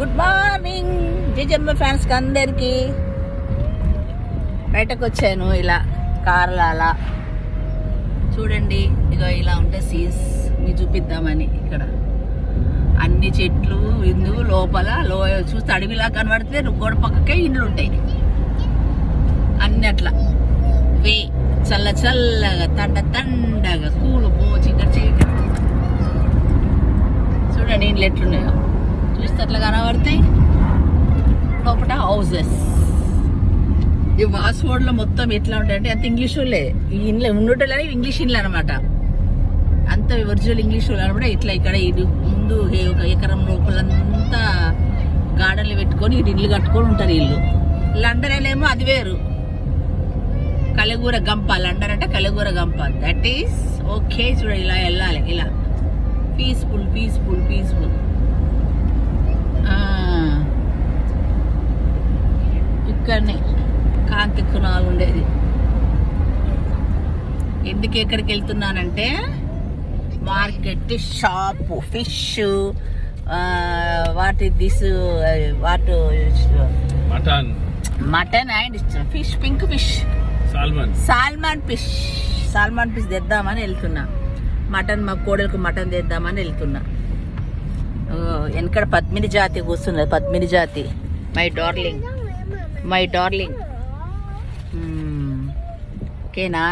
Good morning జేజమ్మ fans కి అందరికి. బయటకు వచ్చాను ఇలా కార్లో అలా చూడండి. ఇక ఇలా ఉంటే సీన్స్ మీకు చూపిద్దామని. ఇక్కడ అన్ని చెట్లు ఇందు లోపల చూస్తే అడవిలా కనబడితే గోడ పక్కకే ఇండ్లు ఉంటాయి అన్ని. అట్లా వే చల్ల చల్లగా తండగా కూలు చీకటి చూడండి ఇండ్లు ఎట్లున్నాయో చూస్తే అట్లా కనబడతాయి. లోపల హౌసెస్. ఈ వాస్ఫోర్డ్ లో మొత్తం ఎట్లా ఉంటాయంటే అంత ఇంగ్లీష్ వాళ్ళే ఈ ఇండ్లు ఉండటం ఇంగ్లీష్ ఇండ్లు అనమాట. అంత ఒరిజినల్ ఇంగ్లీష్ వాళ్ళు అనమాట. ఇట్లా ఇక్కడ ఇది ముందు ఒక ఎకరం లోపలంతా గార్డెన్లు పెట్టుకొని ఇటు ఇల్లు కట్టుకొని ఉంటారు వీళ్ళు. లండన్ ఏమో అది వేరు, కలగూర గంప. లండన్ అంటే కలగూర గంప. That is okay. చూడ ఇలా వెళ్ళాలి, ఇలా పీస్ఫుల్ పీస్ఫుల్ పీస్ఫుల్. ఇక్కడనే కాంతి కుణాలు ఉండేది. ఎందుకు ఎక్కడికి వెళ్తున్నానంటే market, shop, fish, what this what mutton and fish, pink fish, salmon fish తెద్దామని వెళ్తున్నా. మటన్ మా కోడలకు మటన్ తెద్దామని వెళ్తున్నా. వెనకడ పద్మిని జాతి కూర్చున్నది. పద్మిని జాతి మై డార్లింగ్. ఓకేనా?